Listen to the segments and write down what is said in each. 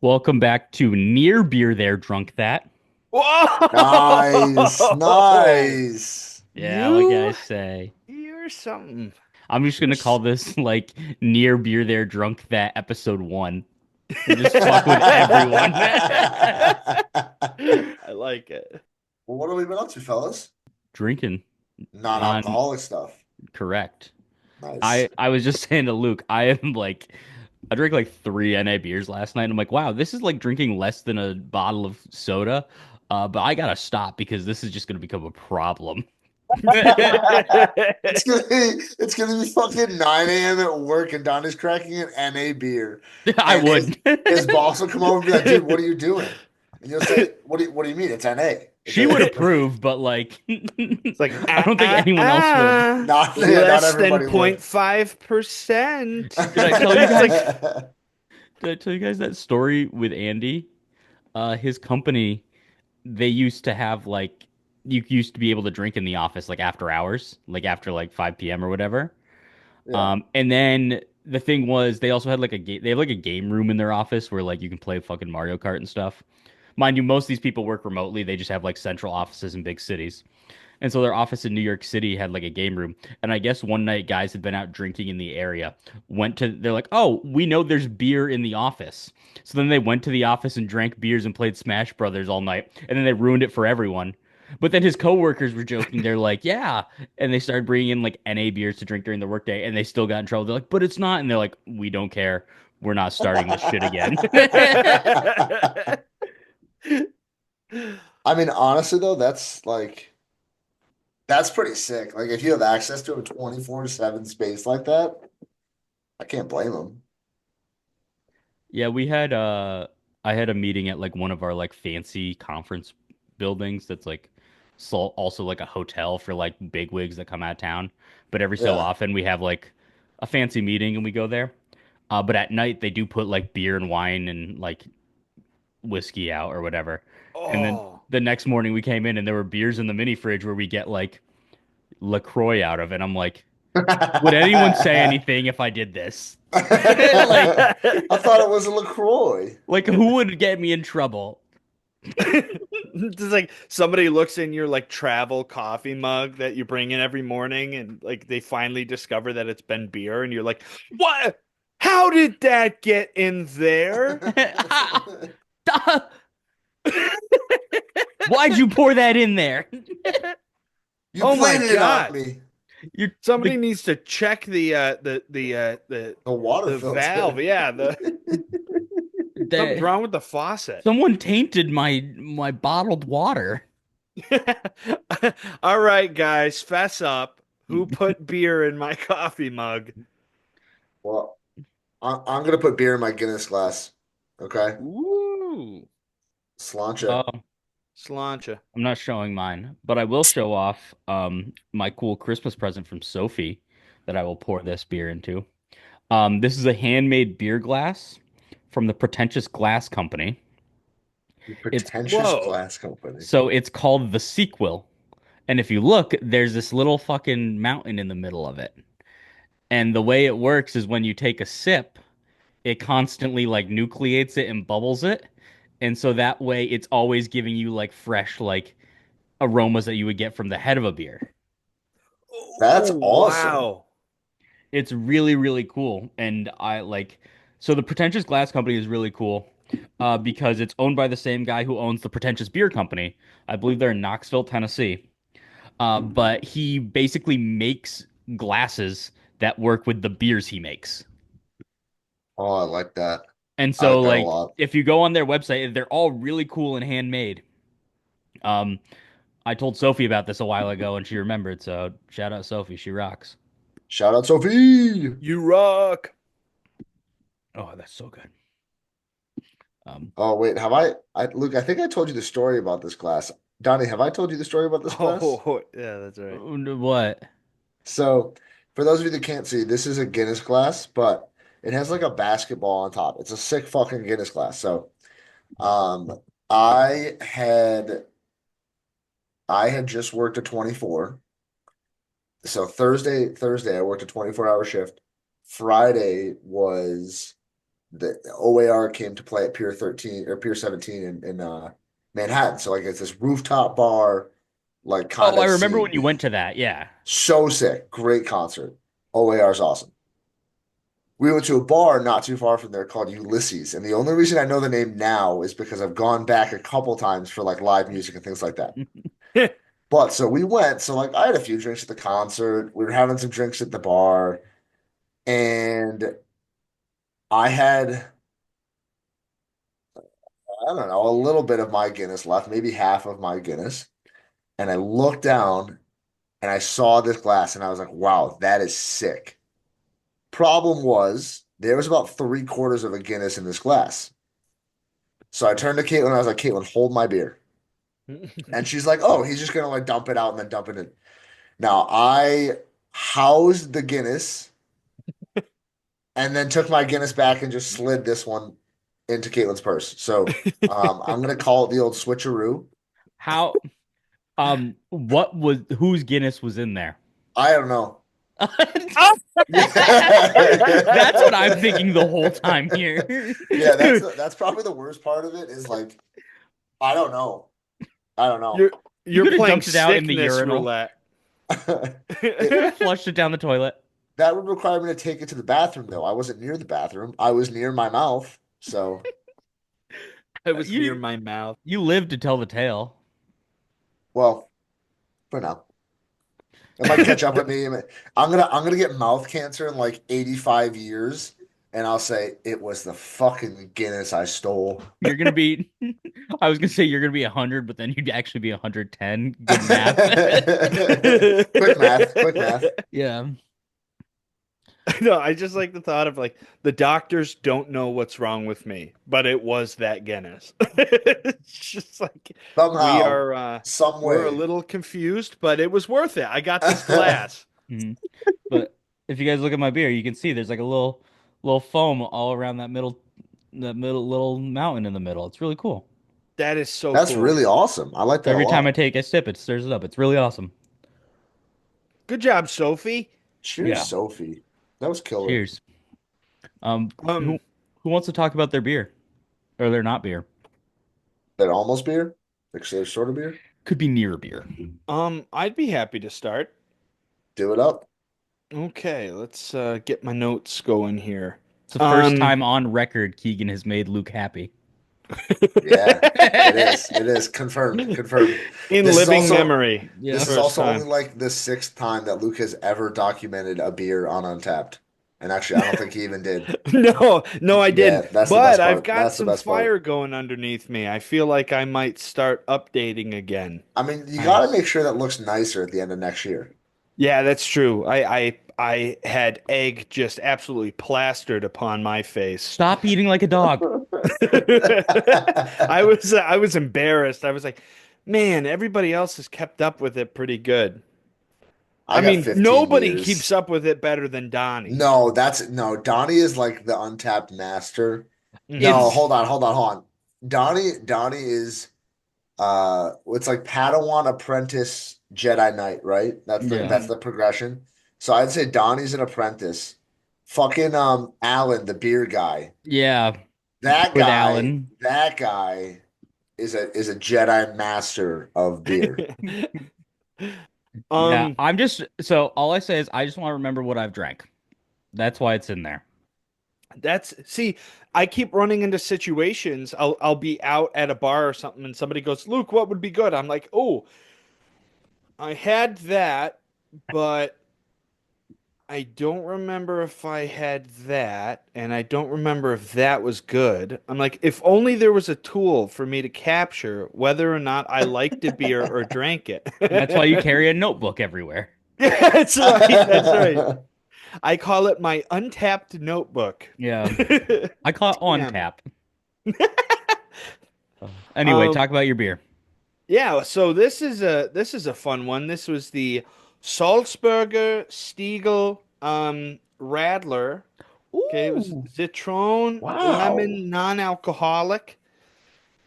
Welcome back to Near Beer There, Drunk That. Nice, Whoa! nice. Yeah, like I You, say. you're something. I'm just You're gonna call s- this like Near Beer There, Drunk That episode 1. And just fuck with everyone. I like it. Well, what have we been up to, fellas? Drinking. Non Non-alcoholic stuff. correct. I Nice. I was just saying to Luke, I drank like 3 NA beers last night. And I'm like, wow, this is like drinking less than a bottle of soda. But I gotta stop because this is just gonna become a problem. It's gonna be fucking 9 a.m. at work and Donnie's cracking an NA beer. I And his would. his boss will come over and be like, dude, what are you doing? And you'll say, what do you mean? It's NA. It's She would a approve, but like, It's like I don't think anyone else would. not yeah, not less than everybody would. 0.5%. Did I tell you It's like, guys? Did I tell you guys that story with Andy? His company, they used to have like you used to be able to drink in the office like after hours, like after like 5 p.m. or whatever. Yeah. And then the thing was, they also had like they have like a game room in their office where like you can play fucking Mario Kart and stuff. Mind you, most of these people work remotely. They just have like central offices in big cities. And so their office in New York City had like a game room. And I guess one night guys had been out drinking in the area. They're like, oh, we know there's beer in the office. So then they went to the office and drank beers and played Smash Brothers all night. And then they ruined it for everyone. But then his coworkers were joking. They're like, yeah. And they started bringing in like NA beers to drink during the workday. And they still got in trouble. They're like, but it's not. And they're like, we don't care. We're not starting this shit again. I mean, honestly though, that's pretty sick. Like if you have access to a 24/7 space like that, I can't blame them. Yeah, I had a meeting at like one of our like fancy conference buildings that's like also like a hotel for like bigwigs that come out of town. But every so Yeah. often we have like a fancy meeting and we go there. But at night they do put like beer and wine and like whiskey out or whatever. And then oh. the next morning we came in and there were beers in the mini fridge where we get like LaCroix out of it. I'm like, would anyone say I anything if I did this? Like thought it was a LaCroix. like who would get me in trouble? It's like somebody looks in your like travel coffee mug that you bring in every morning and like they finally discover that it's been beer and you're like, "What? How did that get in there?" Why'd you pour that in there? You Oh my planted it on God. me. You're Somebody the needs to check The water the valve. filter. Yeah, the something's the wrong with the faucet. someone tainted my bottled water. All right, guys, fess up. Who put beer in my coffee mug? Well, I'm gonna put beer in my Guinness glass. Okay. Ooh, Sláinte. Oh, sláinte. I'm not showing mine, but I will show off my cool Christmas present from Sophie that I will pour this beer into. This is a handmade beer glass from the Pretentious Glass Company. It's Pretentious Whoa. glass company. so it's called the Sequel. And if you look, there's this little fucking mountain in the middle of it. And the way it works is when you take a sip, it constantly like nucleates it and bubbles it. And so that way it's always giving you like fresh like aromas that you would get from the head of a beer. That's Oh, awesome. wow. It's really, really cool. And I like so the Pretentious Glass Company is really cool because it's owned by the same guy who owns the Pretentious Beer Company. I believe they're in Knoxville, Tennessee. But he basically makes glasses that work with the beers he makes. Oh, I like that. And I so like that a like lot. if you go on their website, they're all really cool and handmade. Um, I told Sophie about this a while ago and she remembered, so shout out Sophie, she rocks. Shout out Sophie. You rock. Oh, that's so good. Um, Oh, wait, have Luke, I think I told you the story about this glass. Donnie, have I told you the story about this glass? Oh, yeah, that's right. what? So, for those of you that can't see, this is a Guinness glass, but it has like a basketball on top. It's a sick fucking Guinness glass. So, um, I had I had just worked a 24. So Thursday I worked a 24-hour shift. Friday was the OAR came to play at Pier 13 or Pier 17 in Manhattan. So like it's this rooftop bar, like kind Oh, I of remember when scene. you went to that. Yeah. So sick. Great concert. OAR is awesome. We went to a bar not too far from there called Ulysses. And the only reason I know the name now is because I've gone back a couple times for like live music and things like that. But so we went, so like I had a few drinks at the concert. We were having some drinks at the bar, and I had, I don't know, a little bit of my Guinness left, maybe half of my Guinness. And I looked down and I saw this glass and I was like, wow, that is sick. Problem was, there was about 3/4 of a Guinness in this glass. So I turned to Caitlin and I was like, Caitlin, hold my beer. And she's like, oh, he's just gonna like dump it out and then dump it in. Now I housed the Guinness and then took my Guinness back and just slid this one into Caitlin's purse. So I'm gonna call it the old switcheroo. How what was whose Guinness was in there? I don't know. Oh! That's what I'm thinking the whole time here. Yeah, that's probably the worst part of it is like I don't know. I don't know. You're You you're could have playing dumped it out in the sickness urinal. roulette. You could It have flushed it down the toilet. that would require me to take it to the bathroom though. I wasn't near the bathroom. I was near my mouth. So, I was near You my mouth. you lived to tell the tale. well, for now. It might catch up with me. I'm gonna get mouth cancer in like 85 years, and I'll say it was the fucking Guinness I stole. You're gonna be I was gonna say you're gonna be 100, but then you'd actually be 110. Good math. Quick math, quick math. Yeah. No, I just like the thought of like the doctors don't know what's wrong with me, but it was that Guinness. It's just like we Somehow, are some we're a way. little confused, but it was worth it. I got this glass. Mhm. But if you guys look at my beer, you can see there's like a little foam all around that middle little mountain in the middle. It's really cool. That is so That's cool. really awesome. I like So that a every time I lot. take a sip, it stirs it up. It's really awesome. Good job, Sophie. Cheers, Yeah. Sophie. That was killer. Cheers. Um, Um, who wants to talk about their beer or their not beer? That almost beer? Like sort of beer? Could be near beer. I'd be happy to start. Do it up. Okay, let's get my notes going here. It's the first Um, time on record Keegan has made Luke happy. Yeah, it is. It is confirmed. Confirmed. in This is living also memory, Yeah. this is first also only time. like the sixth time that Luke has ever documented a beer on Untapped. And actually, I don't think he even did. No, no, I Yeah, didn't. that's the But best I've part. got That's the some best part. fire going underneath me. I feel like I might start updating again. I mean, you got to Nice. make sure that looks nicer at the end of next year. Yeah, that's true. I had egg just absolutely plastered upon my face. Stop eating like a dog. I was embarrassed. I was like, man, everybody else has kept up with it pretty good. I I got mean, 15 nobody beers. keeps up with it better than Donnie. No, no, Donnie is like the Untapped master. Hmm. No, It's hold on, hold on, hold on. Donnie is it's like Padawan apprentice Jedi Knight, right? yeah. That's the progression. So I'd say Donnie's an apprentice. Fucking Alan, the beer guy. Yeah. That With guy, Alan. that guy is a Jedi master of beer. Yeah. Um, I'm just so all I say is I just want to remember what I've drank. That's why it's in there. that's see, I keep running into situations. I'll be out at a bar or something, and somebody goes, "Luke, what would be good?" I'm like, "Oh, I had that, but I don't remember if I had that, and I don't remember if that was good." I'm like, if only there was a tool for me to capture whether or not I liked a beer or drank it. That's why you carry a notebook everywhere. That's right. That's right. I call it my untapped notebook. Yeah. I call it on Damn. tap. Anyway, Um, talk about your beer. yeah, so this is a fun one. This was the Salzburger Stiegel Radler. Okay, it was Ooh. Citron Wow. lemon non-alcoholic.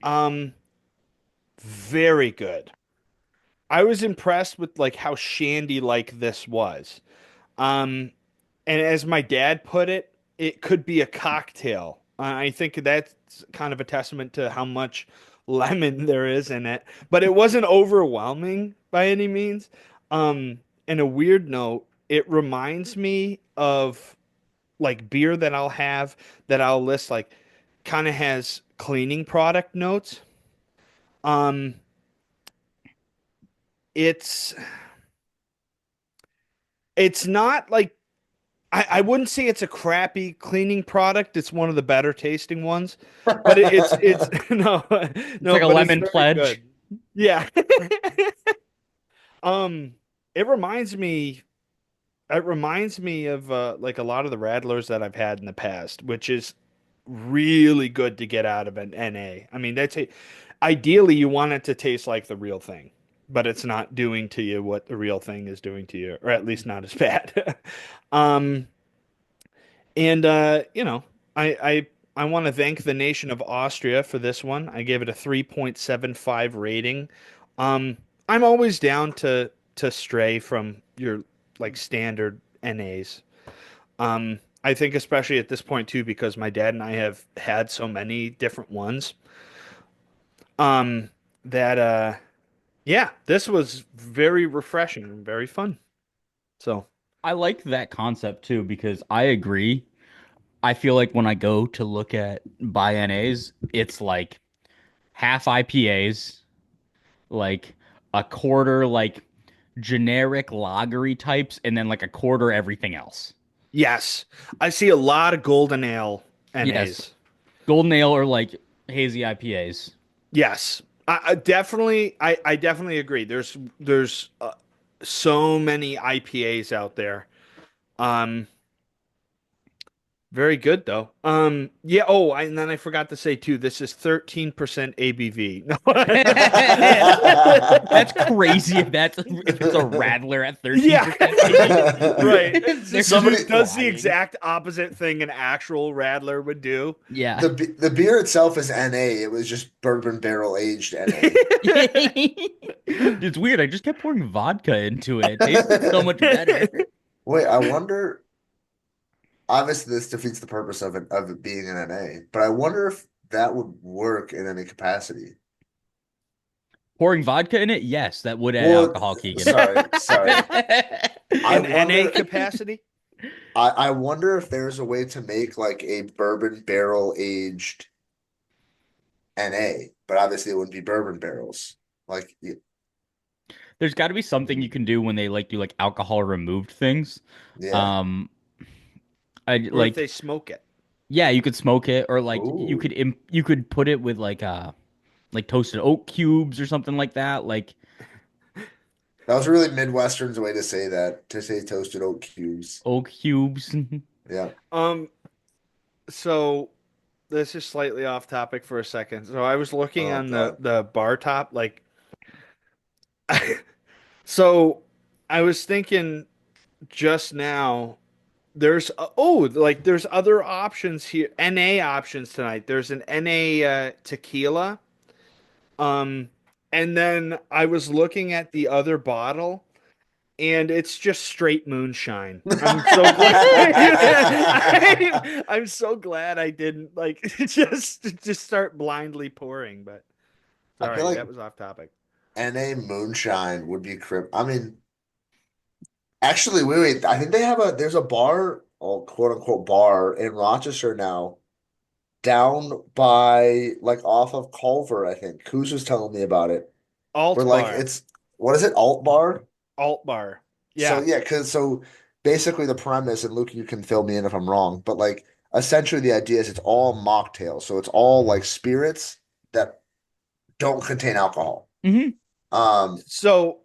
Um, very good. I was impressed with like how shandy like this was. Um, and as my dad put it, it could be a cocktail I think that's kind of a testament to how much lemon there is in it. But it wasn't overwhelming by any means. In a weird note, it reminds me of like beer that I'll have that I'll list like kind of has cleaning product notes. Um, it's it's not like I wouldn't say it's a crappy cleaning product. It's one of the better tasting ones, but it's no It's no, like a but it's lemon very pledge. good. Yeah. Um, it reminds me it reminds me of like a lot of the Radlers that I've had in the past, which is really good to get out of an NA. I mean, ideally you want it to taste like the real thing, but it's not doing to you what the real thing is doing to you, or at least not as bad. Um, and I want to thank the nation of Austria for this one. I gave it a 3.75 rating. I'm always down to stray from your like standard NAs. I think especially at this point too, because my dad and I have had so many different ones. Um, that yeah, this was very refreshing and very fun. So I like that concept too because I agree. I feel like when I go to look at buy NAs, it's like half IPAs, like a quarter like generic lagery types, and then like a quarter everything else. yes, I see a lot of golden ale Yes, NAs. golden ale or like hazy IPAs. Yes, I definitely agree. There's so many IPAs out there. Um, Very good though. Yeah. Oh, and then I forgot to say too. This is 13% ABV. No. That's crazy if it's a Rattler at Yeah. 13% ABV. Right. They're Somebody, just Does the lying. exact opposite thing an actual Radler would do. Yeah. the beer itself is NA. It was just bourbon barrel aged NA. It's weird. I just kept pouring vodka into it. It tasted so much better. Wait, I wonder. Obviously, this defeats the purpose of it being an NA, but I wonder if that would work in any capacity. Pouring vodka in it, yes, that would add Well, alcohol, Keegan. sorry. I In NA wonder. capacity? I wonder if there's a way to make like a bourbon barrel aged NA, but obviously it wouldn't be bourbon barrels. Like, There's got to be something you can do when they like do like alcohol removed things. yeah. Um, I Or if like they smoke it. yeah, you could smoke it or like Ooh. you could put it with like toasted oak cubes or something like that. Like That was a really Midwestern's way to say that, to say toasted oat cubes. oak cubes. Yeah. Um, so this is slightly off topic for a second. So I was looking Oh on God. the bar top, like so I was thinking just now there's other options here, NA options tonight. There's an NA tequila. Um and then I was looking at the other bottle and it's just straight moonshine. I'm so glad I'm so glad I didn't like just start blindly pouring, but I feel sorry, like that was off topic. NA moonshine would be crib. I mean, actually, wait. I think they have there's a bar, or quote unquote bar in Rochester now, down by like off of Culver, I think. Kuz was telling me about it. Where Alt like bar. it's what is it, alt bar? Alt bar. So Yeah. yeah, because so basically the premise, and Luke, you can fill me in if I'm wrong, but like essentially the idea is it's all mocktails. So it's all like spirits that don't contain alcohol. hmm Um, So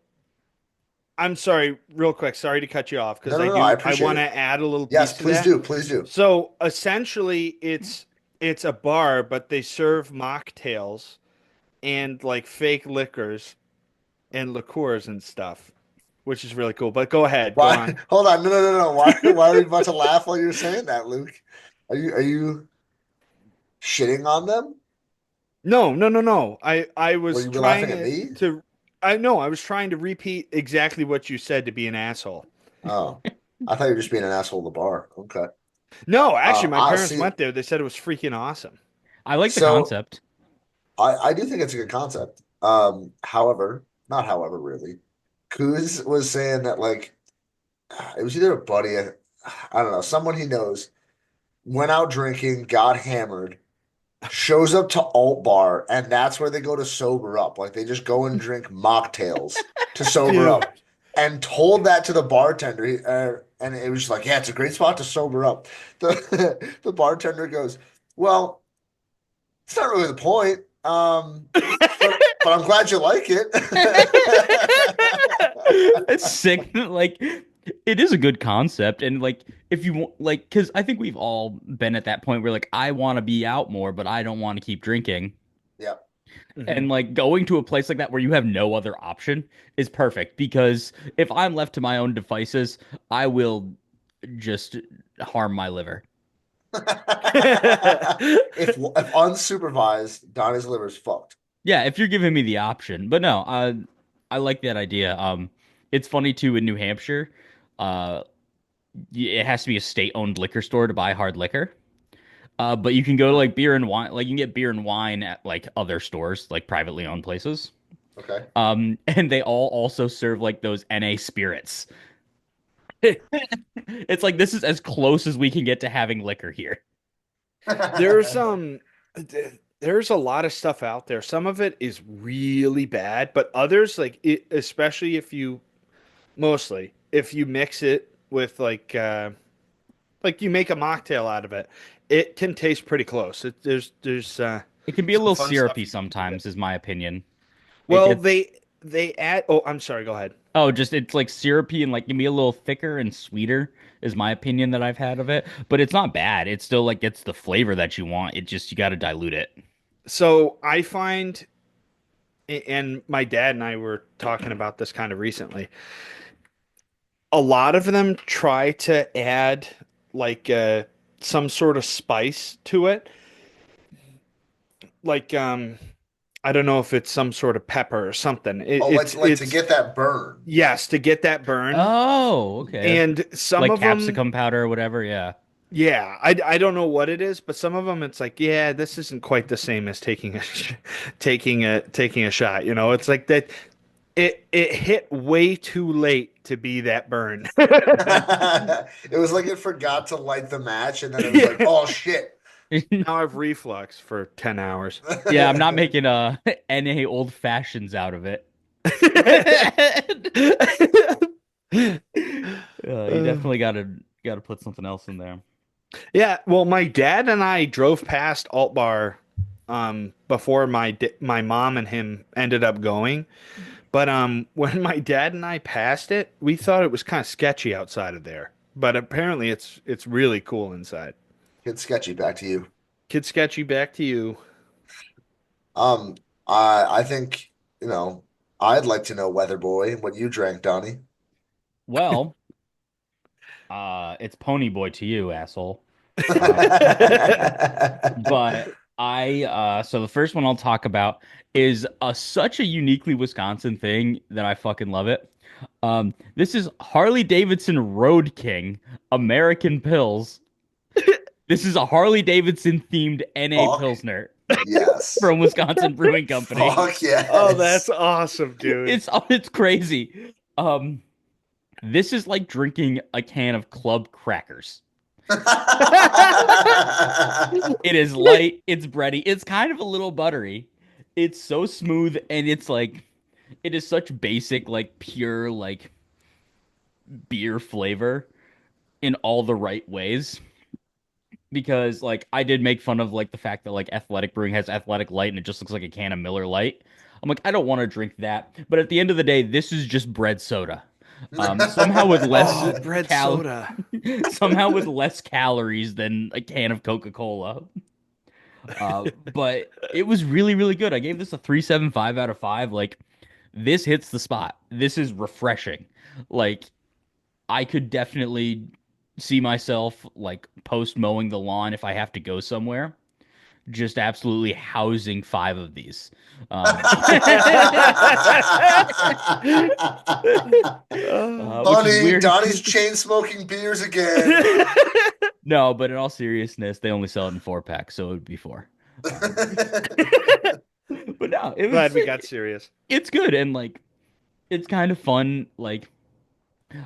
I'm sorry, real quick. Sorry to cut you off no, because no, no, I I appreciate want it. to add a little Yes, piece to please that. do, please do. So essentially, it's a bar, but they serve mocktails and like fake liquors and liqueurs and stuff, which is really cool. But go ahead, go Why? on. Hold on, no, no, no, no. Why are you about to laugh while you're saying that, Luke? Are you shitting on them? No, no, no, no. I Were was you laughing trying at me? to I know I was trying to repeat exactly what you said to be an asshole. Oh, I thought you were just being an asshole at the bar. Okay. No, actually, my I parents see. went there. They said it was freaking awesome. I like the So concept. I do think it's a good concept. However, not however, really. Kuz was saying that like it was either a buddy, I don't know, someone he knows went out drinking, got hammered, shows up to Alt Bar, and that's where they go to sober up. Like they just go and drink mocktails to sober Dude. up, and told that to the bartender. And it was just like, yeah, it's a great spot to sober up. The bartender goes, well, it's not really the point. But I'm glad you like it. It's sick. Like, it is a good concept, and like, if you want, like, because I think we've all been at that point where like, I want to be out more, but I don't want to keep drinking. Yeah. And Mhm. like going to a place like that where you have no other option is perfect because if I'm left to my own devices, I will just harm my liver. If unsupervised, Donnie's liver's fucked. Yeah, if you're giving me the option. But no, I like that idea. It's funny too in New Hampshire, uh it has to be a state-owned liquor store to buy hard liquor. But you can go to like beer and wine, like you can get beer and wine at like other stores, like privately owned places. Okay. And they all also serve like those NA spirits. It's like this is as close as we can get to having liquor here. There's there's a lot of stuff out there. Some of it is really bad, but others like it, especially if you mostly if you mix it with like you make a mocktail out of it, it can taste pretty close. There's It can be a some little fun stuff syrupy you can do with it. sometimes, is my opinion. It Well, gets they add. Oh, I'm sorry. Go ahead. just it's like syrupy and like can be a little thicker and sweeter, is my opinion that I've had of it. But it's not bad. It's still like gets the flavor that you want. It just you got to dilute it. So I find, and my dad and I were talking about this kind of recently. A lot of them try to add like some sort of spice to it. Like I don't know if it's some sort of pepper or something. Oh, like to It's get that burn. yes, to get that burn. Oh, okay. And some Like of them, capsicum powder or whatever. Yeah. yeah, I don't know what it is, but some of them it's like, yeah, this isn't quite the same as taking a taking a shot, you know? It's like that it hit way too late to be that burn. It was like it forgot to light the match, and then it was like, Yeah. oh shit. Now I have reflux for 10 hours. Yeah, I'm not making NA old fashions out of it. You Uh, definitely gotta put something else in there. yeah, well, my dad and I drove past Alt Bar before my mom and him ended up going. But when my dad and I passed it, we thought it was kind of sketchy outside of there. But apparently it's really cool inside. It's sketchy. Back to you. Kid sketchy, back to you. Um, I think, you know, I'd like to know, Weather Boy, what you drank, Donnie. Well, it's Pony Boy to you, asshole. Um, but so the first one I'll talk about is such a uniquely Wisconsin thing that I fucking love it. This is Harley Davidson Road King American Pills. This is a Harley Davidson themed NA Fuck Pilsner yes. from Wisconsin Brewing Company. Fuck Oh, that's yes. awesome, dude. It's crazy. This is like drinking a can of club crackers. It is light, it's bready, it's kind of a little buttery. It's so smooth and it's like it is such basic, like pure, like beer flavor in all the right ways. Because like I did make fun of like the fact that like Athletic Brewing has Athletic Light and it just looks like a can of Miller Light. I'm like, I don't want to drink that. But at the end of the day, this is just bread soda. Somehow with less Oh, bread cal soda. somehow with less calories than a can of Coca-Cola. But it was really, really good. I gave this a 3.75 out of 5. Like this hits the spot. This is refreshing. Like I could definitely see myself like post mowing the lawn if I have to go somewhere. Just absolutely housing 5 of these. Which is Honey, weird. Donnie's chain smoking beers again. No, but in all seriousness, they only sell it in 4 packs, so it would be four. Um, but no, Glad we got serious. it's good and like it's kind of fun. Like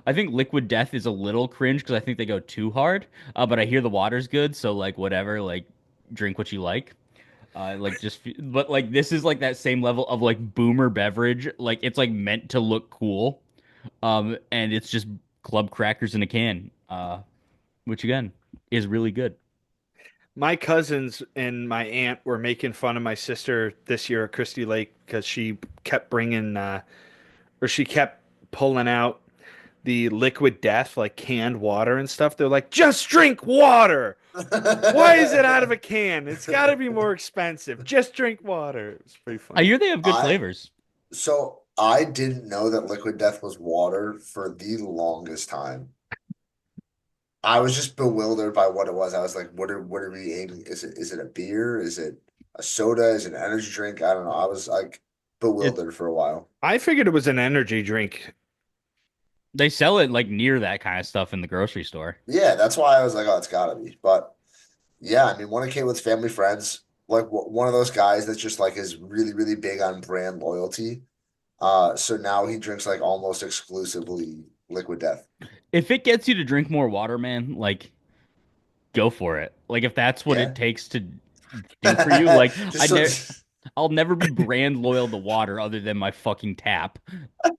I think Liquid Death is a little cringe because I think they go too hard. But I hear the water's good, so like whatever, like drink what you like. Like but like this is like that same level of like boomer beverage. Like it's like meant to look cool. And it's just club crackers in a can. Which again is really good. My cousins and my aunt were making fun of my sister this year at Christie Lake because she kept bringing, or she kept pulling out the liquid death, like canned water and stuff. They're like, just drink water. Why is it out of a can? It's got to be more expensive. Just drink water. It's pretty I funny. hear they have good I flavors. so I didn't know that liquid death was water for the longest time. I was just bewildered by what it was. I was like, what are we aiming? Is it a beer? Is it a soda? Is it an energy drink? I don't know. I was like It bewildered for a while. I figured it was an energy drink. They sell it like near that kind of stuff in the grocery store. Yeah, that's why I was like, oh, it's gotta be. But yeah, I mean, when it came with family friends, like one of those guys that's just like is really, really big on brand loyalty. So now he drinks like almost exclusively Liquid Death. If it gets you to drink more water, man, like go for it. Like if that's what it Yeah. takes to do for you, like Just so I'll never be brand loyal to water other than my fucking tap. hey,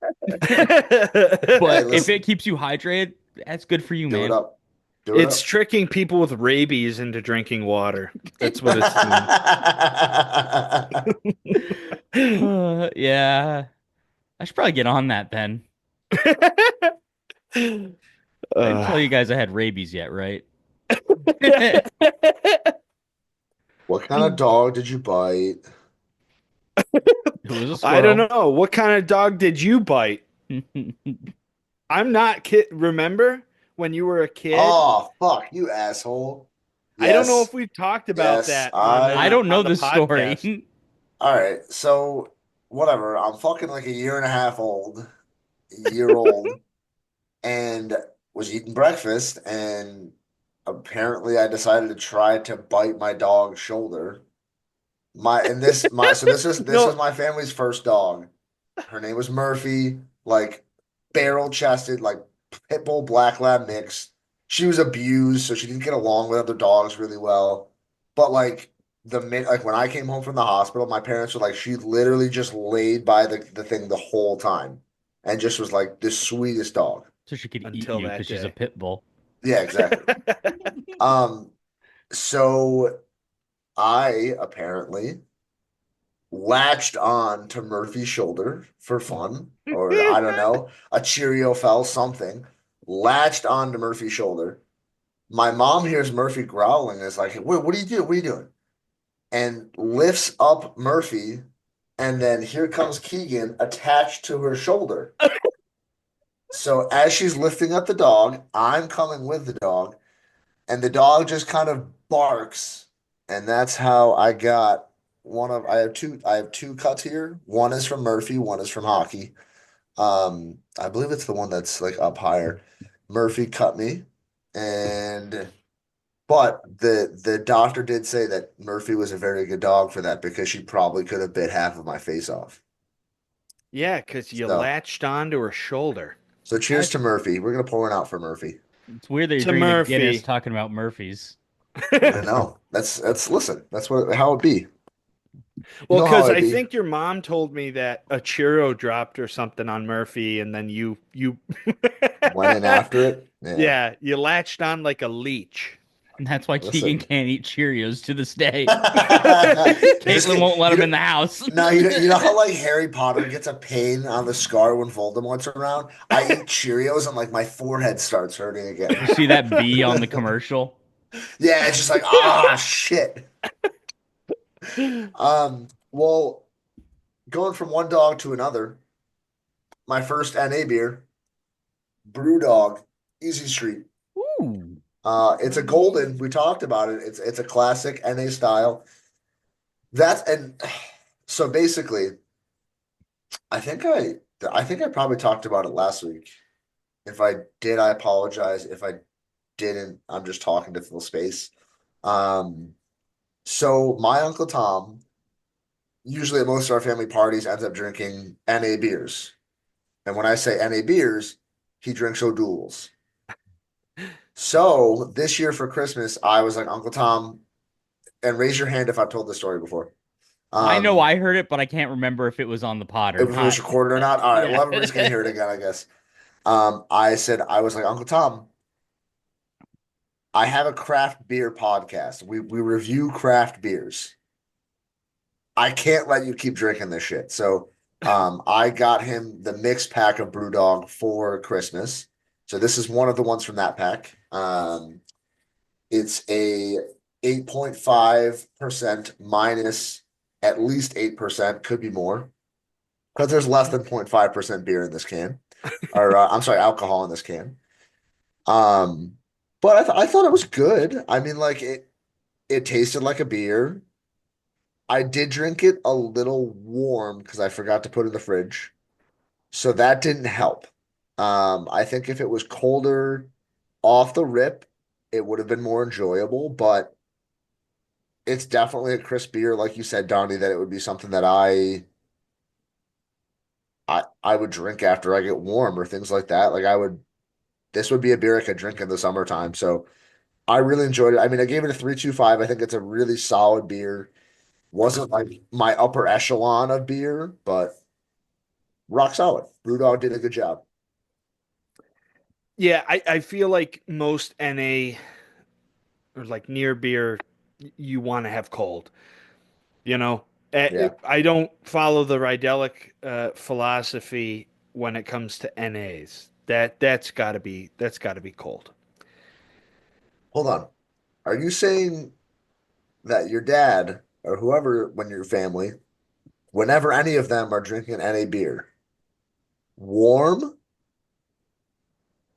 But if listen, it keeps you hydrated, that's good for you, do it man. up. Do it It's up. tricking people with rabies into drinking water. That's what it's doing. Yeah, I should probably get on that then. I didn't tell Uh, you guys I had rabies yet, right? It What kind of dog did you bite? was a I don't squirrel. know. What kind of dog did you bite? I'm not kid. Remember when you were a kid? Oh, fuck, you asshole. I don't know Yes, if we've talked about yes, that I don't know on the this podcast. story. all right. So, whatever. I'm fucking like a year and a half old, a year old, and was eating breakfast, and apparently I decided to try to bite my dog's shoulder. So this is No, my family's first dog. Her name was Murphy, like barrel chested, like pit bull black lab mix. She was abused, so she didn't get along with other dogs really well. But like when I came home from the hospital, my parents were like, she literally just laid by the thing the whole time and just was like the sweetest dog. So she could eat until you that because she's a day. pit bull. Yeah, exactly. Um, so I apparently latched on to Murphy's shoulder for fun, or I don't know, a Cheerio fell, something. Latched on to Murphy's shoulder. My mom hears Murphy growling and is like, what are you doing? What are you doing? And lifts up Murphy, and then here comes Keegan attached to her shoulder. So as she's lifting up the dog, I'm coming with the dog, and the dog just kind of barks, and that's how I got I have two cuts here. One is from Murphy, one is from hockey. I believe it's the one that's like up higher. Murphy cut me, and but the doctor did say that Murphy was a very good dog for that because she probably could have bit half of my face off. Yeah, because you So latched onto her shoulder. so cheers That's to Murphy. We're gonna pour one out for Murphy. it's weird that you're To drinking a Guinness Murphy. talking about Murphy's. I know. That's listen, that's what how it be. You Well, know how because it I be. think your mom told me that a Cheerio dropped or something on Murphy, and then you Went in after it. Yeah. yeah, you latched on like a leech. And that's why Keegan Listen. can't eat Cheerios to this day. You just Caitlin get won't let you him know in the house. no you know how like Harry Potter gets a pain on the scar when Voldemort's around? I eat Cheerios and like my forehead starts hurting You again. see that bee on the commercial? Yeah, it's just like shit. Well, going from one dog to another, my first NA beer, Brew Dog, Easy Street. Ooh. It's a golden. We talked about it. It's a classic NA style. That's and so basically, I think I think I probably talked about it last week. If I did, I apologize. If I didn't. I'm just talking to fill space. Um, so my Uncle Tom, usually at most of our family parties, ends up drinking NA beers. And when I say NA beers, he drinks O'Doul's. So this year for Christmas, I was like, Uncle Tom, and raise your hand if I've told this story before. I know Um, I heard it, but I can't remember if it was on the pod or if it was not. recorded or not. All right, Yeah. well, everybody's gonna hear it again, I guess. I was like, Uncle Tom, I have a craft beer podcast. We review craft beers. I can't let you keep drinking this shit. So I got him the mixed pack of Brewdog for Christmas. So this is one of the ones from that pack. It's a 8.5% minus at least 8%, could be more. Because there's less than 0.5% beer in this can. Or I'm sorry, alcohol in this can. Um, but I thought it was good. I mean, like it tasted like a beer. I did drink it a little warm because I forgot to put it in the fridge. So that didn't help. I think if it was colder off the rip, it would have been more enjoyable, but it's definitely a crisp beer, like you said, Donnie, that it would be something that I would drink after I get warm or things like that. Like I would this would be a beer I could drink in the summertime. So I really enjoyed it. I mean, I gave it a 3.25. I think it's a really solid beer. Wasn't like my upper echelon of beer, but rock solid. Brewdog did a good job. Yeah, I feel like most NA or like near beer you want to have cold. You know, Yeah. I don't follow the Rydelic philosophy when it comes to NAs. That's got to be cold. Hold on. Are you saying that your dad or whoever when your family, whenever any of them are drinking any beer, warm?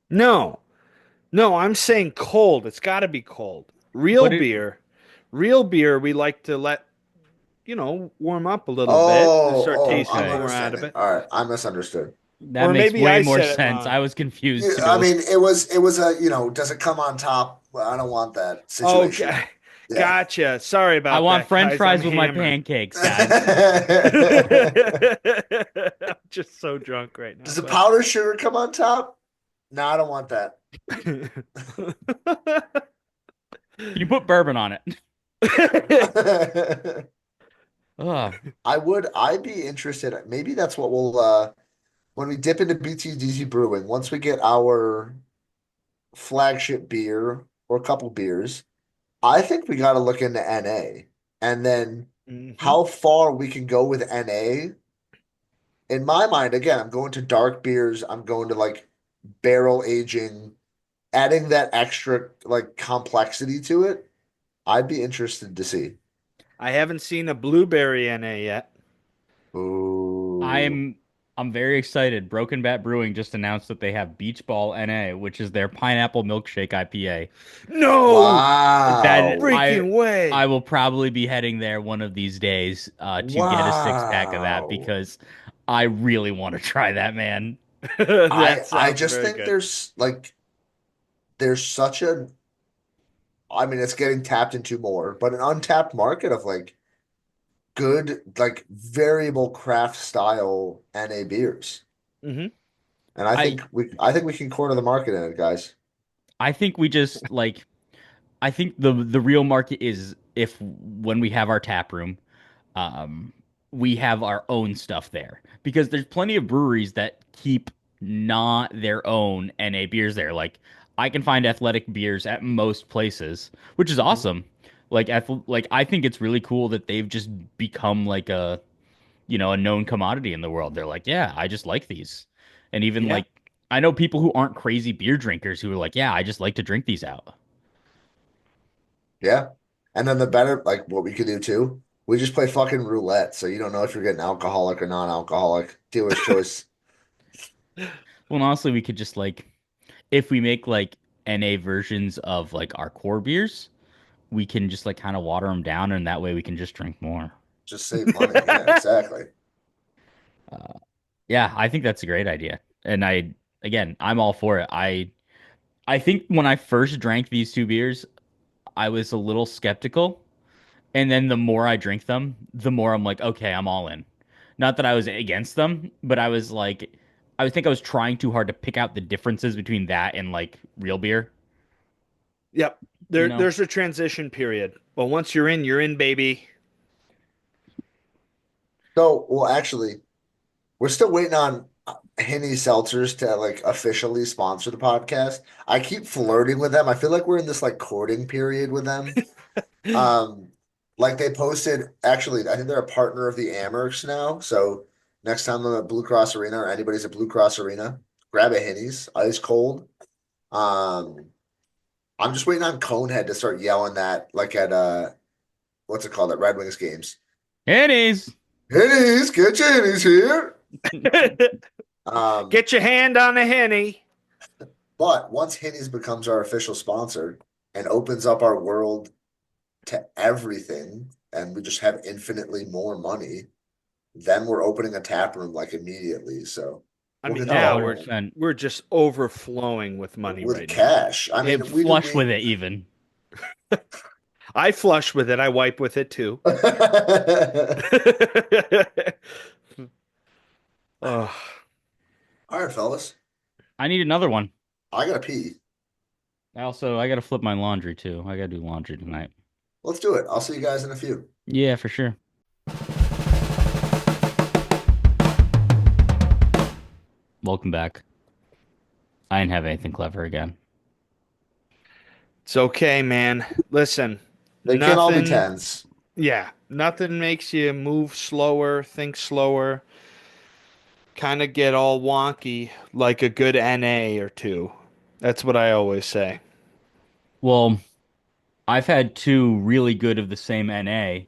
No, no, I'm saying cold. It's got to be cold. But it Real beer, we like to let warm up a little bit and Oh, start oh, I'm tasting okay. more out of understanding. it. All right, I misunderstood. That Or makes maybe way I more said it sense. wrong. I was confused Yeah, I too. mean, it was a, does it come on top? Well, I don't want that Oh, situation. Yeah. gotcha. Sorry I about want that, French guys. I'm fries with my hammered. pancakes, guys. I'm just so drunk right now, Does the but powdered sugar come on top? No, I don't want that. Can you put bourbon on it? Ugh. I'd be interested. Maybe that's what we'll when we dip into BTDC Brewing, once we get our flagship beer or a couple beers, I think we got to look into NA and then Mhm. how far we can go with NA. In my mind, again, I'm going to dark beers. I'm going to like barrel aging, adding that extra like complexity to it. I'd be interested to see. I haven't seen a blueberry NA yet. Ooh. I'm I'm very excited. Broken Bat Brewing just announced that they have Beach Ball NA, which is their pineapple milkshake IPA. No That Wow. freaking I way. will probably be heading there one of these days to get a six pack of that Wow. because I really want to try that, man. That I sounds just very think good. there's such a I mean it's getting tapped into more, but an untapped market of like good like variable craft style NA beers. Hmm. And I I think we can corner the market in it, guys. I think we just like I think the real market is if when we have our tap room, um, we have our own stuff there because there's plenty of breweries that keep not their own NA beers there. Like I can find athletic beers at most places, which is Mhm. awesome. Like I think it's really cool that they've just become like a a known commodity in the world. They're like, yeah, I just like these, and even Yeah. like I know people who aren't crazy beer drinkers who are like, yeah, I just like to drink these out. Yeah. And then the better like what we could do too, we just play fucking roulette. So you don't know if you're getting alcoholic or non-alcoholic. Dealer's choice. Well, and honestly, we could just like if we make like NA versions of like our core beers, we can just like kind of water them down, and that way we can just drink more. Just save money. Yeah, exactly. Yeah, I think that's a great idea. And again, I'm all for it. I think when I first drank these two beers, I was a little skeptical. And then the more I drink them, the more I'm like, okay, I'm all in. Not that I was against them, but I was like, I think I was trying too hard to pick out the differences between that and like real beer, Yep. you know? There's a transition period. Well, once you're in, baby. So, well, actually, we're still waiting on Henny Seltzers to like officially sponsor the podcast. I keep flirting with them. I feel like we're in this like courting period with them. Um, like they posted, actually, I think they're a partner of the Amherst now. So next time I'm at Blue Cross Arena or anybody's at Blue Cross Arena, grab a Henny's, ice cold. Um, I'm just waiting on Conehead to start yelling that like at what's it called at Red Wings games. It is. Henny's, get your Henny's here. Um, Get your hand on a henny. but once Henny's becomes our official sponsor and opens up our world to everything, and we just have infinitely more money, then we're opening a tap room like immediately. So I we'll mean, get the Oh, now ball we're rolling 100%. we're just overflowing with money with right now. cash. I It mean, flush we with it even. I flush with it. I wipe with it too. All Oh, right, fellas. I need another one. I gotta pee. I gotta flip my laundry too. I gotta do laundry tonight. Let's do it. I'll see you guys in a few. Yeah, for sure. Welcome back. I didn't have anything clever again. it's okay, man. Listen, They can't all be nothing, tens. yeah, nothing makes you move slower, think slower, kind of get all wonky like a good NA or two. That's what I always say. Well, I've had two really good of the same NA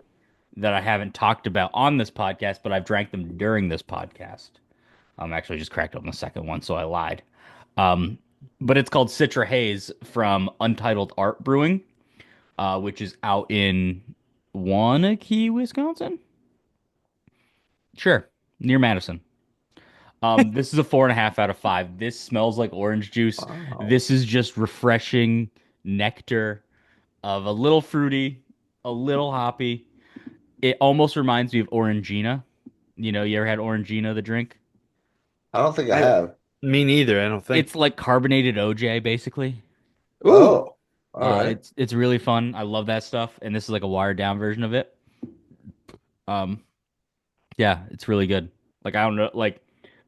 that I haven't talked about on this podcast, but I've drank them during this podcast. I'm actually just cracked open the second one, so I lied. Um, but it's called Citra Haze from Untitled Art Brewing, which is out in Waunakee, Wisconsin. Sure, near Madison. This is a 4.5 out of 5. This smells like orange juice. Wow. This is just refreshing nectar of a little fruity, a little hoppy. It almost reminds me of Orangina. You know, you ever had Orangina, the drink? I don't think I I have. Me neither, I don't think. It's like carbonated OJ, basically. Ooh. Oh, all right. It's really fun. I love that stuff, and this is like a watered down version of it. Um, yeah, it's really good. Like I don't know,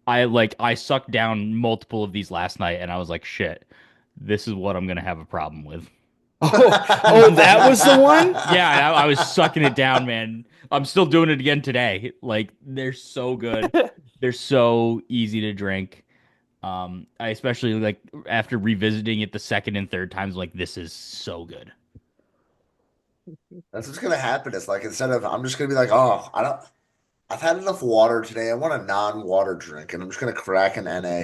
I sucked down multiple of these last night, and I was like, shit, this is what I'm gonna have a problem with. Oh, that was the one? Yeah, I was sucking it down, man. I'm still doing it again today. Like they're so good. They're so easy to drink. I especially like after revisiting it the second and third times, like this is so good. That's what's gonna happen. It's like instead of I'm just gonna be like, oh, I don't. I've had enough water today. I want a non-water drink, and I'm just gonna crack an NA.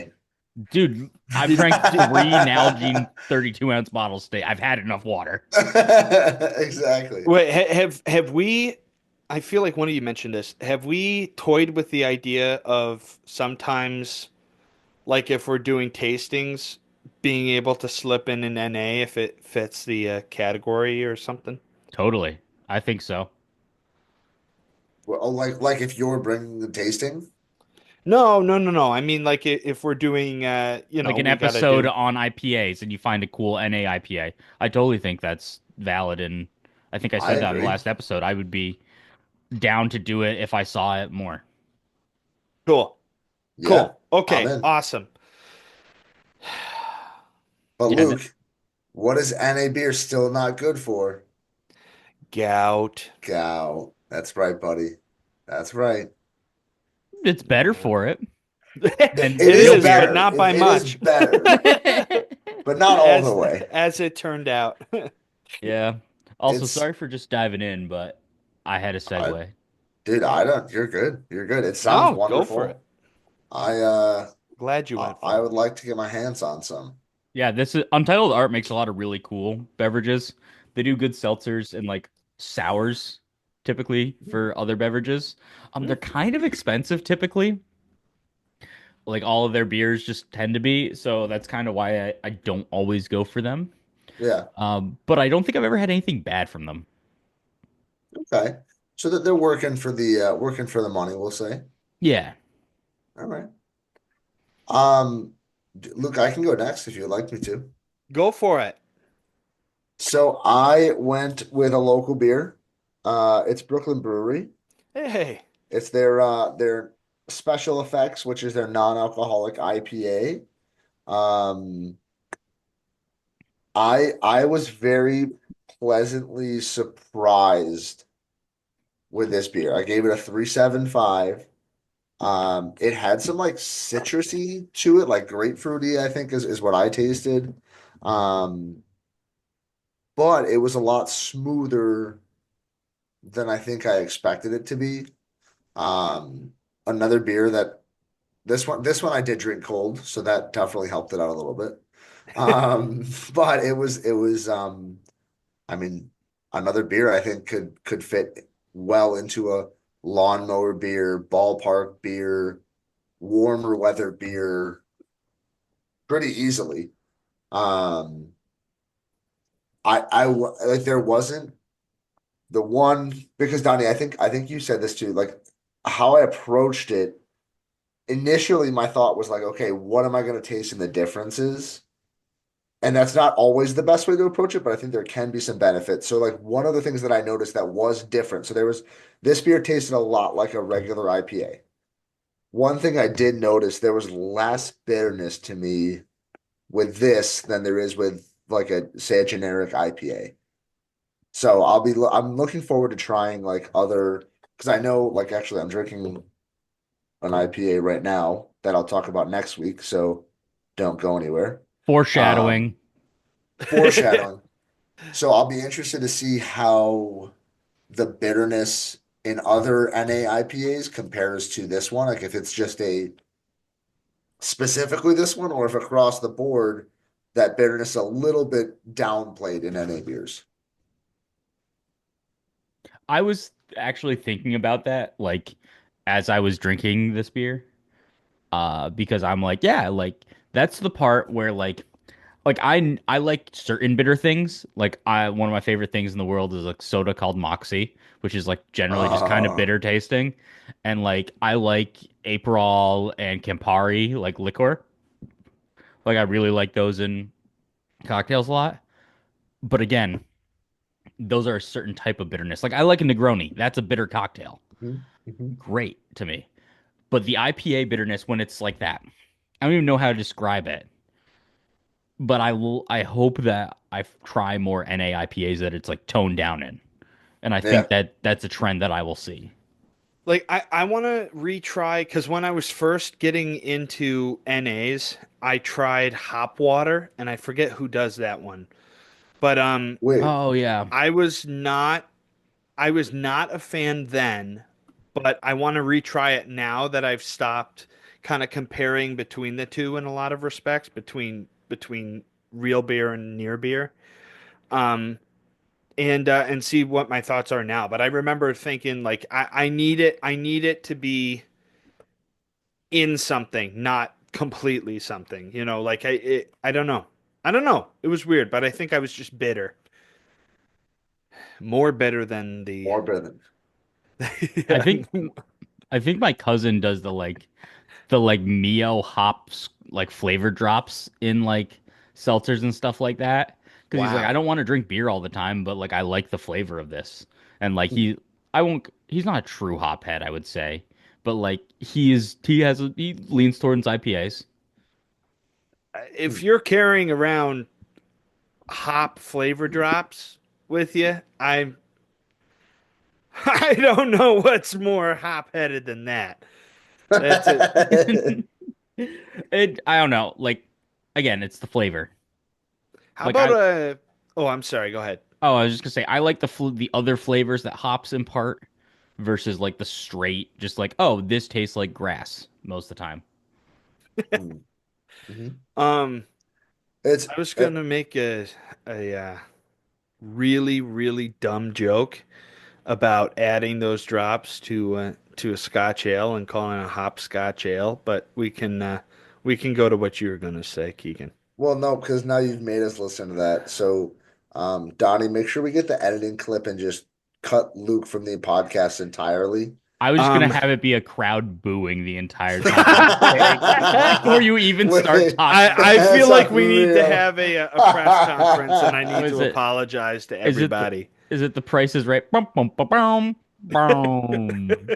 Dude, I've drank three Nalgene 32-ounce bottles today. I've had enough water. Exactly. Wait, have we? I feel like one of you mentioned this. Have we toyed with the idea of sometimes, like if we're doing tastings, being able to slip in an NA if it fits the category or something? Totally. I think so. Well, oh, like if you're bringing the tasting, No, no, no, no. I mean, like if we're doing, Like an we got to episode do. on IPAs and you find a cool NA IPA. I totally think that's valid, and I think I I said that in the agree. last episode. I would be down to do it if I saw it more. Cool, Yeah, cool. I'm Okay, in. awesome. But Yeah, Luke, what is NA beer still not good for? Gout. Gow. That's right, buddy. That's right. it's better for it than It It is real is, beer. but better. not by It is much. better, but not all the As way. as it turned out. Yeah. Also, It's sorry for just diving in, but I had a I, segue. dude, I don't. You're good. You're good. It sounds No, go for it. wonderful. I uh Glad you went I for it. would like to get my hands on some. Yeah, this is Untitled Art makes a lot of really cool beverages. They do good seltzers and like sours typically for other beverages. They're kind of expensive typically, Like all of their beers just tend to be. So that's kind of why I don't always go for them. Yeah. But I don't think I've ever had anything bad from them. Okay. So that they're working for the money, we'll say. Yeah. All right. Luke, I can go next if you'd like me to. Go for it. So I went with a local beer. It's Brooklyn Brewery. Hey, It's their special effects, which is their non-alcoholic IPA. Um, I was very pleasantly surprised with this beer. I gave it a 3.75. It had some like citrusy to it, like grapefruity, I think is what I tasted. Um, but it was a lot smoother than I think I expected it to be. Um, Another beer that this one I did drink cold, so that definitely helped it out a little bit. Um, but it was I mean another beer I think could fit well into a lawnmower beer, ballpark beer, warmer weather beer pretty easily. Um, like there wasn't the one because Donnie, I think you said this too. Like how I approached it initially, my thought was like, okay, what am I going to taste in the differences? And that's not always the best way to approach it, but I think there can be some benefits. So, like one of the things that I noticed that was different. So there was this beer tasted a lot like a regular IPA. One thing I did notice there was less bitterness to me with this than there is with like a say a generic IPA. So I'm looking forward to trying like other because I know like actually I'm drinking an IPA right now that I'll talk about next week. So don't go anywhere. Um, Foreshadowing. Foreshadowing. So I'll be interested to see how the bitterness in other NA IPAs compares to this one. Like if it's just a specifically this one, or if across the board that bitterness is a little bit downplayed in NA beers. I was actually thinking about that, like as I was drinking this beer, because I'm like, yeah, like that's the part where like I like certain bitter things. Like I one of my favorite things in the world is like soda called Moxie, which is like generally just kind of Uh, bitter tasting. And like I like Aperol and Campari, like liquor. Like I really like those in cocktails a lot. But again, those are a certain type of bitterness. Like I like a Negroni. That's a bitter cocktail. mhm, mhm. Great to me. But the IPA bitterness when it's like that, I don't even know how to describe it. But I hope that I try more NA IPAs that it's like toned down in. And I think Yeah. that that's a trend that I will see. like I want to retry because when I was first getting into NAs, I tried hop water, and I forget who does that one. But Wait. Oh yeah. I was not I was not a fan then, but I want to retry it now that I've stopped kind of comparing between the two in a lot of respects between real beer and near beer. Um and see what my thoughts are now. But I remember thinking like I need it to be in something, not completely something. You know, like I don't know. I don't know. It was weird, but I think I was just bitter. More bitter than the More bitter. I yeah. think I think my cousin does the like Mio hops like flavor drops in like seltzers and stuff like that. Because he's like, I Wow. don't want to drink beer all the time, but like I like the flavor of this. And like I won't. He's not a true hop head, I would say, but like he leans towards IPAs. If you're carrying around hop flavor drops with you, I don't know what's more hop headed than that. That's it. It I don't know. Like again, it's the flavor. How Like about I a? Oh, I'm sorry. Go ahead. Oh, I was just gonna say I like the other flavors that hops impart versus like the straight, just like, oh, this tastes like grass most of the time. Mm, mhm. Um, It's I was gonna make a really really dumb joke. about adding those drops to a Scotch ale and calling it a hop Scotch ale, but we can go to what you were gonna say, Keegan. Well, no, because now you've made us listen to that. So, Donnie, make sure we get the editing clip and just cut Luke from the podcast entirely. I was just gonna Um, have it be a crowd booing the entire time you say before you even start Wait, talking. I feel that's like we need to unreal. have a press conference, and I What need is to it? apologize to Is it everybody. the Price is Right? Bum, bum, bum, bum, bum.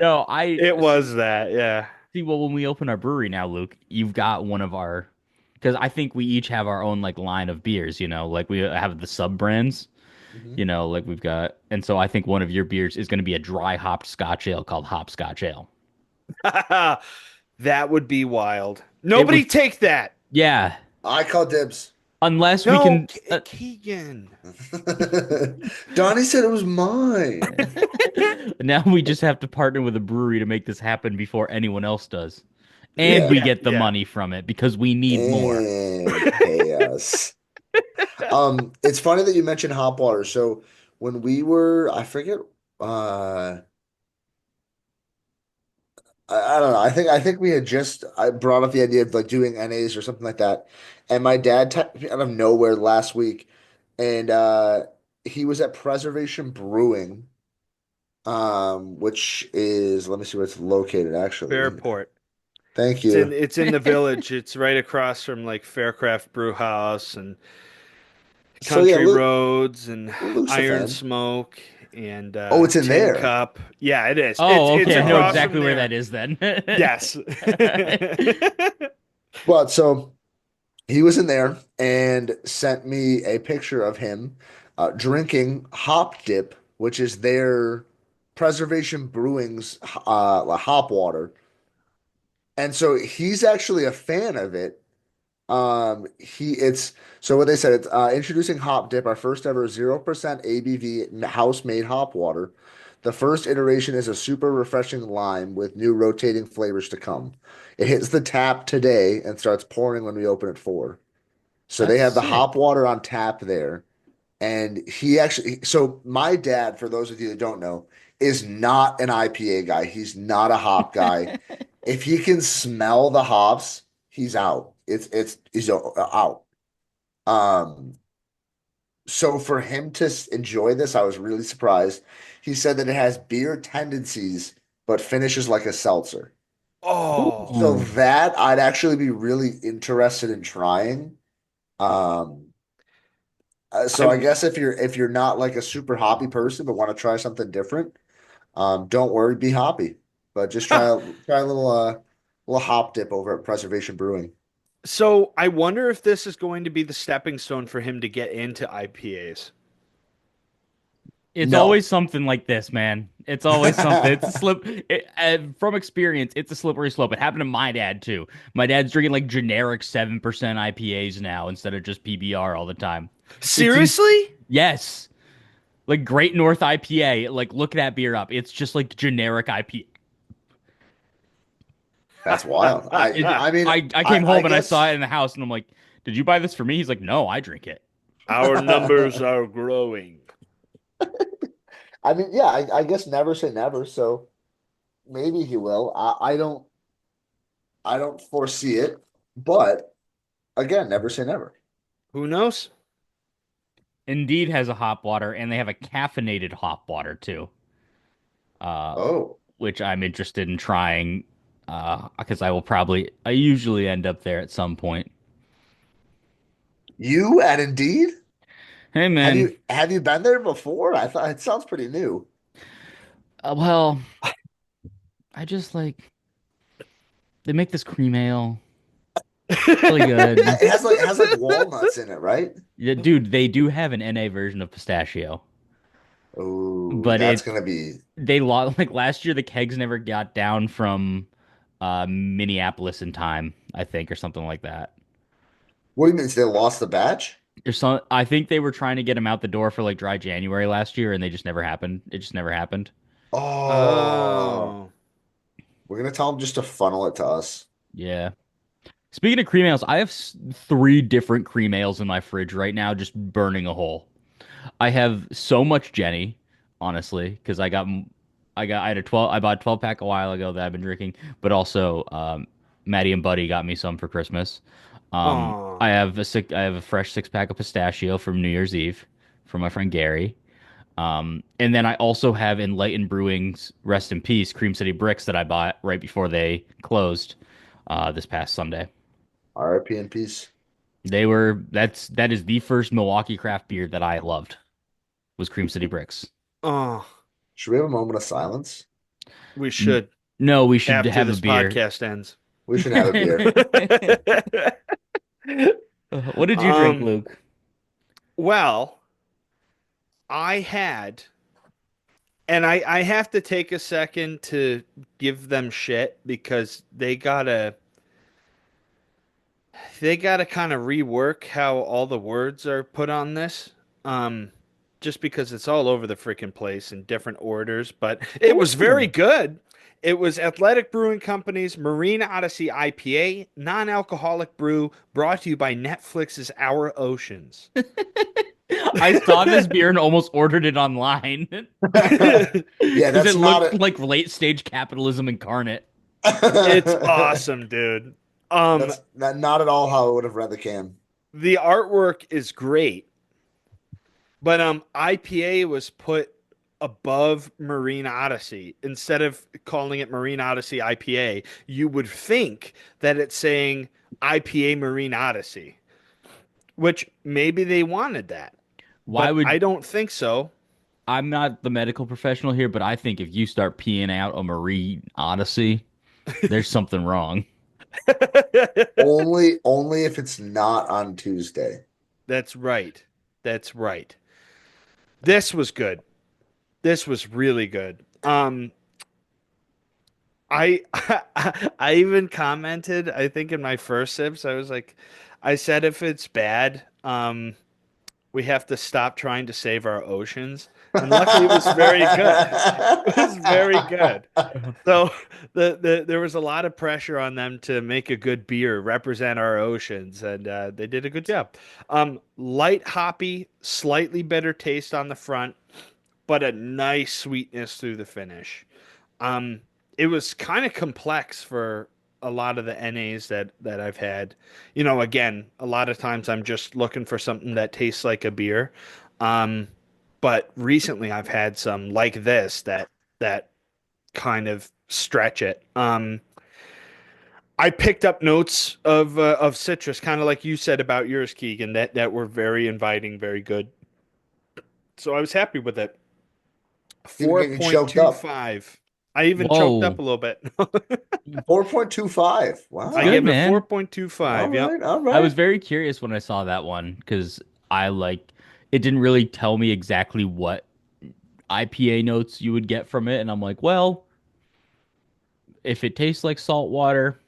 No, I It was that, yeah. see. Well, when we open our brewery now, Luke, you've got one of our because I think we each have our own like line of beers. Like we have the sub brands. Mhm. Like we've got, and so I think one of your beers is going to be a dry hopped Scotch ale called Hop Scotch Ale. That would be wild. It Nobody would, take that. yeah. I call dibs. Unless we No, can, Keegan. Donnie said it was mine. now we just have to partner with a brewery to make this happen before anyone else does. And Yeah, we Yeah, get the yeah. money from it because we need more. and pay us. It's funny that you mentioned hop water. So when we were, I forget, uh, I don't know. I think we had just I brought up the idea of like doing NAs or something like that, and my dad texted me out of nowhere last week, and he was at Preservation Brewing, which is let me see where it's located actually. Fairport. Thank you. It's in the village. It's right across from like Faircraft Brew House and So yeah, Country Roads and Luke's a Iron fan. Smoke and Oh, it's in Tin there. Cup. Yeah, it is. Oh, It's okay. I know across from exactly where there. that is then. Yes. But so he was in there and sent me a picture of him drinking hop dip, which is their Preservation Brewing's hop water. And so he's actually a fan of it. He it's so what they said it's introducing hop dip, our first ever 0% ABV house made hop water. The first iteration is a super refreshing lime with new rotating flavors to come. It hits the tap today and starts pouring when we open at 4. So they That's have the hop sick. water on tap there. And he actually, so my dad, for those of you that don't know, is not an IPA guy. He's not a hop guy. If he can smell the hops, he's out. He's out. Um, so for him to enjoy this, I was really surprised. He said that it has beer tendencies, but finishes like a seltzer. Oh, So Ooh. that I'd actually be really interested in trying. Um, so I I guess if you're not like a super hoppy person but want to try something different, don't worry, be hoppy. But just try a little hop dip over at Preservation Brewing. so I wonder if this is going to be the stepping stone for him to get into IPAs. It's No. always something like this, man. It's always something. It's a slip. From experience, it's a slippery slope. It happened to my dad too. My dad's drinking like generic 7% IPAs now instead of just PBR all the time. It's in Seriously? yes, like Great North IPA. Like look that beer up. It's just like generic IPA. That's wild. I mean, I came I home and I saw guess it in the house and I'm like, "Did you buy this for me?" He's like, "No, I drink it." Our numbers are growing. I mean, yeah, I guess never say never. So maybe he will. I don't foresee it, but again, never say never. Who knows? Indeed has a hop water and they have a caffeinated hop water too. Uh, Oh, which I'm interested in trying because I usually end up there at some point. you and Indeed? Hey Have man, you been there before? I thought it sounds pretty new. well, I just like they make this cream ale really Yeah, good. it has like walnuts in it, right? Yeah, dude, they do have an NA version of pistachio, Oh, but that's gonna be. they lost like last year the kegs never got down from Minneapolis in time, I think, or something like that. What do you mean? They lost the batch? I think they were trying to get them out the door for like dry January last year, and they just never happened. It just never happened. Oh, Oh. we're gonna tell them just to funnel it to us. Yeah. Speaking of cream ales, I have three different cream ales in my fridge right now, just burning a hole. I have so much Jenny, honestly, because I had a 12, I bought a 12 pack a while ago that I've been drinking, but also Maddie and Buddy got me some for Christmas. Oh, I have a fresh 6 pack of pistachio from New Year's Eve from my friend Gary. And then I also have Enlightened Brewing's Rest in Peace Cream City Bricks that I bought right before they closed this past Sunday. RIP in peace. That is the first Milwaukee craft beer that I loved was Cream City Bricks. oh, Should we have a moment of silence? we N- should No, we should after have a this beer. podcast ends. We should have a beer. What did you drink, Um, Luke? well, I had, and I have to take a second to give them shit because they gotta kind of rework how all the words are put on this. Um, just because it's all over the freaking place in different orders, but it was very Ooh. good. It was Athletic Brewing Company's Marine Odyssey IPA, non-alcoholic brew, brought to you by Netflix's Our Oceans. I saw this beer and almost ordered it online Yeah, because it that's not looked it. like late stage capitalism incarnate. It's awesome, dude. Um, That's not at all how I would have read the can. the artwork is great, but IPA was put above Marine Odyssey. Instead of calling it Marine Odyssey IPA, you would think that it's saying IPA Marine Odyssey, which maybe they wanted that, Why but would I don't think so. I'm not the medical professional here, but I think if you start peeing out a Marine Odyssey, there's something wrong. Only if it's not on Tuesday. That's right. That's right. This was good. This was really good. I I even commented, I think in my first sips, I was like, I said if it's bad, we have to stop trying to save our oceans. And luckily it was very good. It was very good. So there was a lot of pressure on them to make a good beer, represent our oceans, and they did a good job. Light hoppy, slightly bitter taste on the front, but a nice sweetness through the finish. Um, it was kind of complex for a lot of the NAs that I've had. Again, a lot of times I'm just looking for something that tastes like a beer. Um, but recently I've had some like this that kind of stretch it. I picked up notes of citrus, kind of like you said about yours, Keegan, that were very inviting, very good. So I was happy with it. Even getting choked up. 4.25. I even choked up Whoa, a little bit. 4.25. it's I Wow. good, gave it man. All 4.25. Yep. right. All I was right. very curious when I saw that one because it didn't really tell me exactly what IPA notes you would get from it, and I'm like, well, if it tastes like salt water,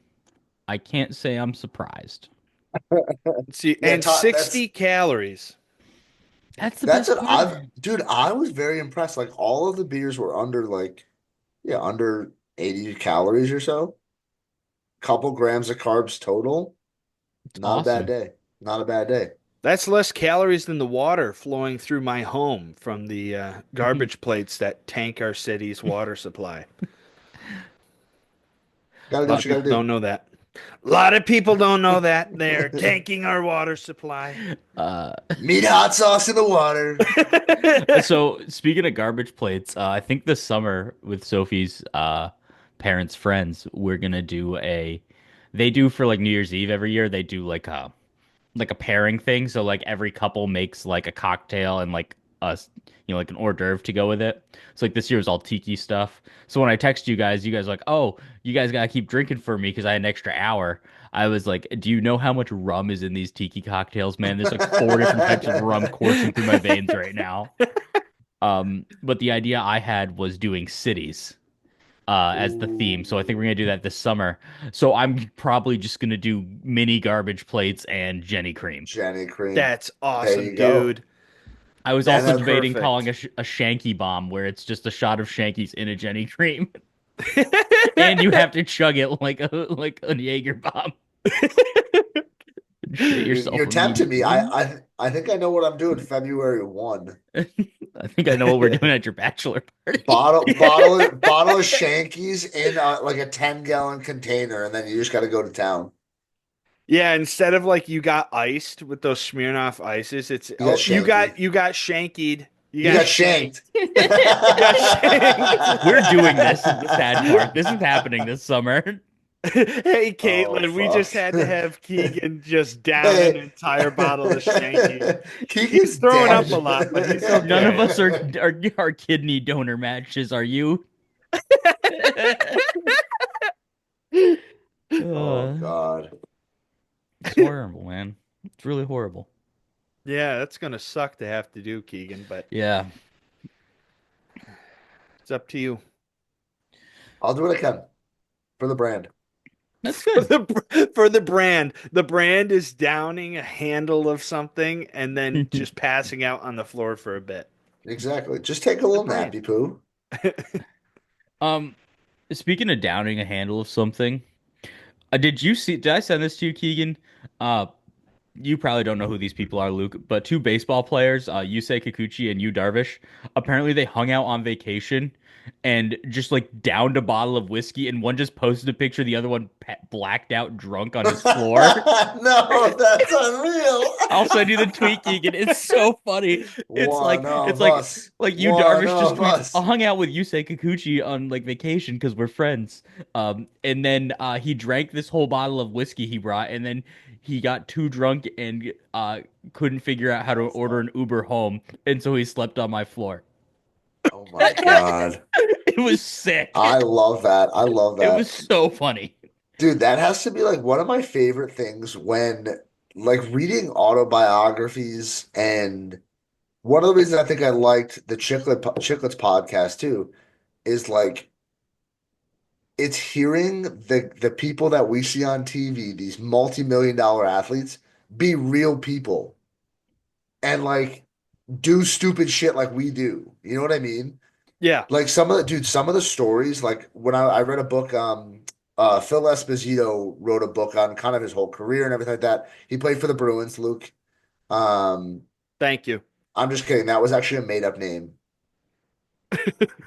I can't say I'm surprised. Let's see, Yeah, and Todd, 60 calories. That's the that's best it. part of it. Dude, I was very impressed. Like all of the beers were under under 80 calories or so. Couple grams of carbs total. It's Not a bad awesome. day. Not a bad day. That's less calories than the water flowing through my home from the garbage plates that tank our city's water supply. Gotta A do lot what of you gotta people do. don't know that. A lot of people don't know that. They're tanking our water supply. Uh, Meat hot sauce in the water. so speaking of garbage plates, I think this summer with Sophie's parents' friends, we're gonna do they do for like New Year's Eve every year, they do like a pairing thing. So like every couple makes like a cocktail and like like an hors d'oeuvre to go with it. So like this year was all tiki stuff. So when I text you guys are like, oh, you guys gotta keep drinking for me because I had an extra hour. I was like, do you know how much rum is in these tiki cocktails, man? There's like 4 different types of rum coursing through my veins right now. But the idea I had was doing cities as the theme. So I think we're gonna do Ooh, that this summer. So I'm probably just gonna do mini garbage plates and Jenny Cream. Jenny cream. That's There awesome, you go. dude. I was That's also And debating calling perfect. a Shanky bomb, where it's just a shot of Shankies in a Jenny Cream, and you have to chug it like a Jaeger bomb and shit you're yourself tempting me. I immediately. I I think I know what I'm doing February 1. I think I know what we're doing at your bachelor party. Bottle of Shankies in like a 10-gallon container, and then you just got to go to town. Yeah, instead of like you got iced with those Smirnoff ices, it's You got Shanky. you got shankied. You You got got shanked. shanked. You got shanked. We're doing this is the sad part. This is happening this summer. Hey, Oh Caitlin, we fuck. just had to have Keegan just down an Hey. entire bottle of Shanky. He's Keegan's throwing up a dead. lot, but he's None of okay. us are kidney donor matches, are you? Oh Uh, God. it's horrible, man. It's really horrible. Yeah, that's gonna suck to have to do, Keegan, but Yeah, it's up to you. I'll do what I can for the brand. that's For good. the brand. The brand is downing a handle of something and then just passing out on the floor for a bit. Exactly. Just take a The little brand. nappy poo. Um, Speaking of downing a handle of something, did you see? Did I send this to you, Keegan? Uh, you probably don't know who these people are, Luke, but two baseball players, Yusei Kikuchi and Yu Darvish, apparently they hung out on vacation and just like downed a bottle of whiskey, and one just posted a picture, the other one blacked out drunk on his floor. No, that's unreal. I'll send you the tweet, Keegan. It's so funny. It's like One it's of like us. like you One Darvish just of tweets. I us. hung out with Yusei Kikuchi on like vacation because we're friends. And then he drank this whole bottle of whiskey he brought, and then he got too drunk and couldn't figure out how to That's order not. an Uber home, and so he slept on my floor. Oh my God. It was sick. I love that. I love It was that. so funny. Dude, that has to be like one of my favorite things when like reading autobiographies, and one of the reasons I think I liked the Chicklets podcast too is like it's hearing the people that we see on TV, these multi-million-dollar athletes, be real people and like do stupid shit like we do. You know what I mean? Yeah, Like some of the stories, like when I read a book, Phil Esposito wrote a book on kind of his whole career and everything like that. He played for the Bruins, Luke. Um, thank you. I'm just kidding. That was actually a made up name.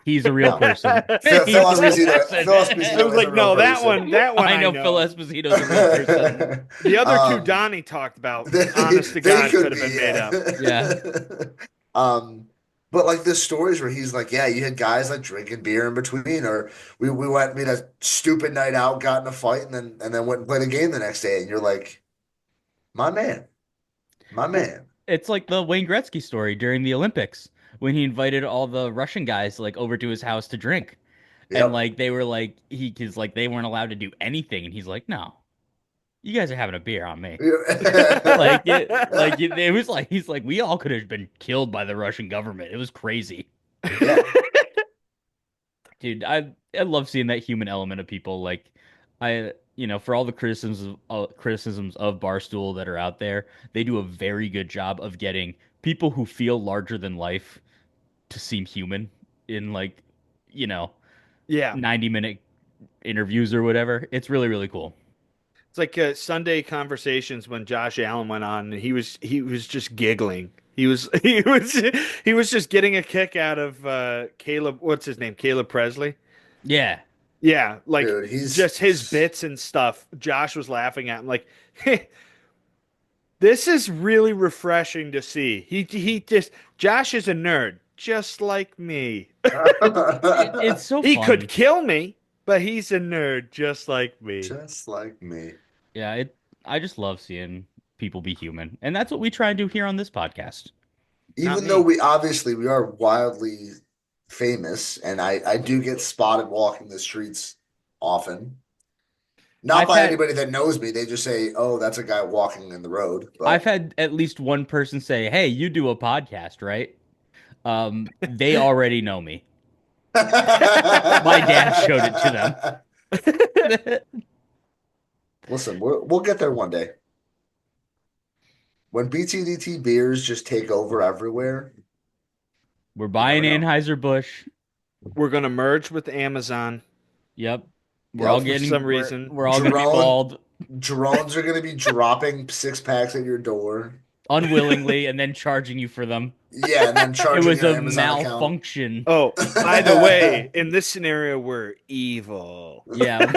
He's a real No, person. Phil He's a real Esposito. person. Phil I Esposito was is a like, real no, person. that one I I know Phil know. Esposito's a real person. The other two Um, Donnie talked about, they, honest to they God, could could have be, been made yeah. up. Yeah. Um, but like the stories where he's like, yeah, you had guys like drinking beer in between, or we went made a stupid night out, got in a fight, and then went and played a game the next day, and you're like, my man, my Well, man. it's like the Wayne Gretzky story during the Olympics when he invited all the Russian guys like over to his house to drink. And Yep. like they were like cause like they weren't allowed to do anything and he's like, "No. You guys are having a beer on me." It was like he's like we all could have been killed by the Russian government. It was crazy. Yeah. Dude, I love seeing that human element of people. Like, for all the criticisms of Barstool that are out there, they do a very good job of getting people who feel larger than life to seem human in like, you know, Yeah. 90-minute interviews or whatever. It's really, really cool. It's like Sunday conversations when Josh Allen went on and he was just giggling. He was just getting a kick out of Caleb, what's his name? Caleb Presley. Yeah. Yeah, like Dude, he's just his bits and stuff. Josh was laughing at him like, hey, this is really refreshing to see. He just Josh is a nerd, just like me. It's so He could funny. kill me, but he's a nerd just like me. just like me. Yeah, I just love seeing people be human. And that's what we try and do here on this podcast. Not Even though me. we are wildly famous, and I do get spotted walking the streets often. Not I've by had anybody that knows me. They just say, "Oh, that's a guy walking in the road." I've But had at least one person say, "Hey, you do a podcast, right?" They already know me. My dad showed it to them. listen, we'll get there one day. When BTDT beers just take over everywhere, We're you buying never know. Anheuser-Busch. We're gonna merge with Amazon Yep. We're all Yep. for some getting reason. we're all gonna be bald. Drones are going to be dropping 6 packs at your door. unwillingly and then charging you for them. Yeah, and then It charging was your a Amazon account. malfunction. Oh, by the way, in this scenario, we're evil. Yeah,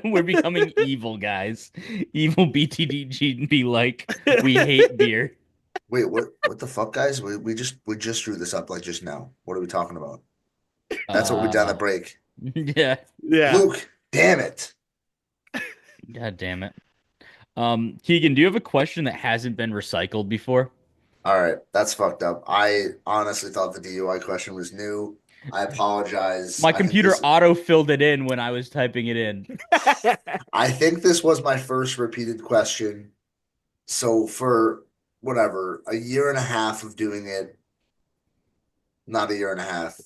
we're becoming evil guys. Evil BTDG like we hate beer. Wait, what the fuck, guys? We just drew this up like just now. What are we talking about? That's what we did on the Uh break. yeah. Yeah. Luke, damn it. God damn it. Keegan, do you have a question that hasn't been recycled before? All right, that's fucked up. I honestly thought the DUI question was new. I apologize. My computer auto filled it in when I was typing it in. I think this was my first repeated question. So for whatever, a year and a half of doing it, not a year and a half,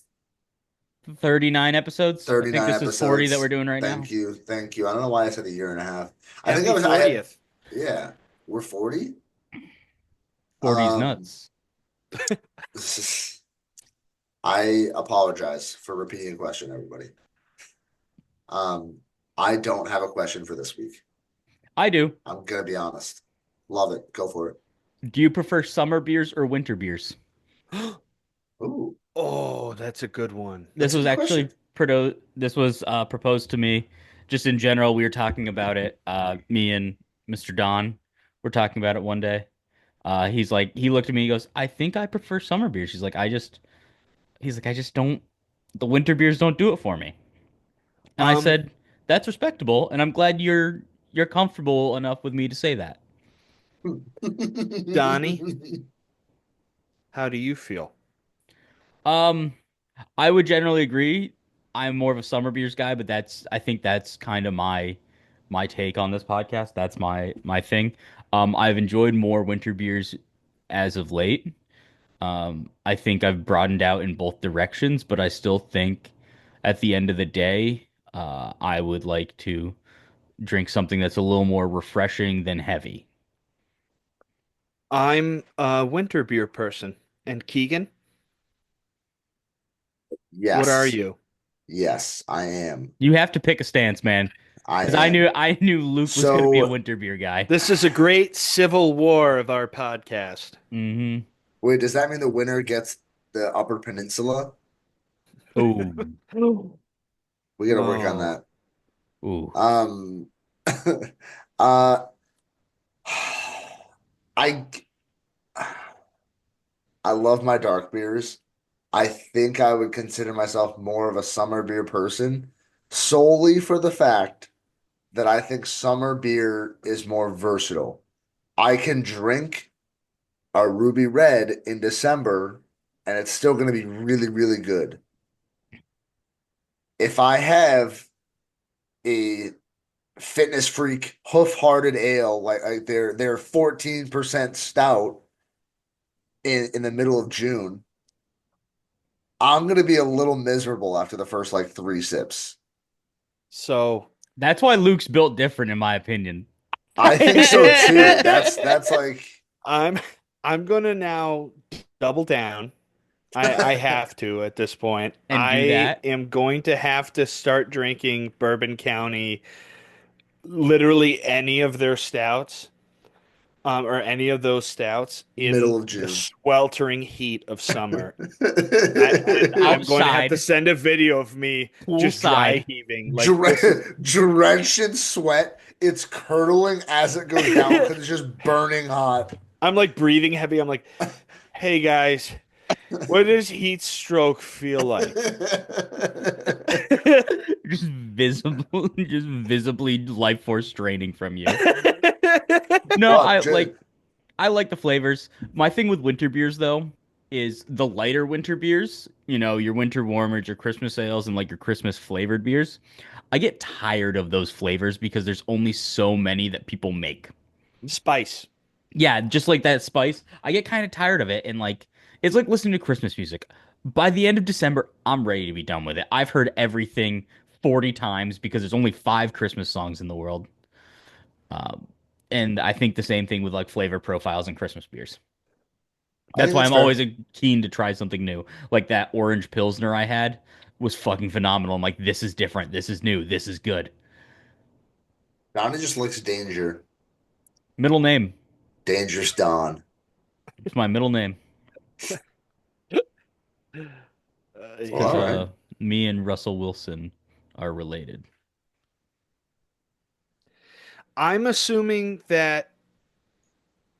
39 episodes. I think 39 this is 40 that we're episodes. doing right now. Thank you. Thank you. I don't know why I said a year and a half. I think Happy I had, 40th. yeah, we're 40. 40's Um, nuts. I apologize for repeating a question, everybody. Um, I don't have a question for this week. I do. I'm gonna be honest. Love it. Go for it. Do you prefer summer beers or winter beers? Ooh, Oh, that's a good one. This that's a was good question. actually proposed to me just in general. We were talking about it. Me and Mr. Don were talking about it one day. He looked at me, he goes, I think I prefer summer beers. He's like, I just don't, the winter beers don't do it for me. And I Um, said, that's respectable, and I'm glad you're comfortable enough with me to say that. Donnie, how do you feel? Um, I would generally agree. I'm more of a summer beers guy, but I think that's kind of my take on this podcast. That's my thing. I've enjoyed more winter beers as of late. I think I've broadened out in both directions, but I still think at the end of the day, I would like to drink something that's a little more refreshing than heavy. I'm a winter beer person. And Keegan, what are Yes. you? Yes, I am. You have to pick a stance, man, I because I am. knew Luke was going to be a So, winter beer guy. This is a great civil war of our podcast. Hmm. wait, does that mean the winner gets the Upper Peninsula? Oh, Oh. We got to work on Oh, that. ooh. Um, uh, I I love my dark beers. I think I would consider myself more of a summer beer person solely for the fact that I think summer beer is more versatile. I can drink a Ruby Red in December and it's still going to be really, really good. If I have a fitness freak hoof-hearted ale like they're 14% stout in the middle of June, I'm going to be a little miserable after the first like three sips. so That's why Luke's built different, in my opinion. I think so too. That's like I'm I'm gonna now double down. I have to at this point. And do I that. am going to have to start drinking Bourbon County, literally any of their stouts, or any of those stouts in middle of the June. sweltering heat of summer. And I'm going to have to Outside, send a video of me just dry poolside. heaving. Like this is Drenched in sweat. It's curdling as it goes down because it's just burning hot. I'm like breathing heavy. I'm like, hey guys, what does heat stroke feel like? Just visibly life force draining from you. No, Fuck, just, I like the flavors. My thing with winter beers though is the lighter winter beers, your winter warmers, your Christmas ales, and like your Christmas flavored beers. I get tired of those flavors because there's only so many that people make. Spice. Yeah, just like that spice. I get kind of tired of it, and like it's like listening to Christmas music. By the end of December, I'm ready to be done with it. I've heard everything 40 times because there's only 5 Christmas songs in the world. Um, and I think the same thing with like flavor profiles and Christmas beers. I That's think why that's I'm fair. always keen to try something new. Like that orange pilsner I had was fucking phenomenal. I'm like, this is different. This is new. This is good. Donnie just looks danger. Middle name. Dangerous Don. It's my middle name Well, because all Yeah. right. me and Russell Wilson are related. I'm assuming that,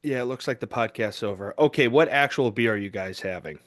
yeah, it looks like the podcast's over. Okay, what actual beer are you guys having?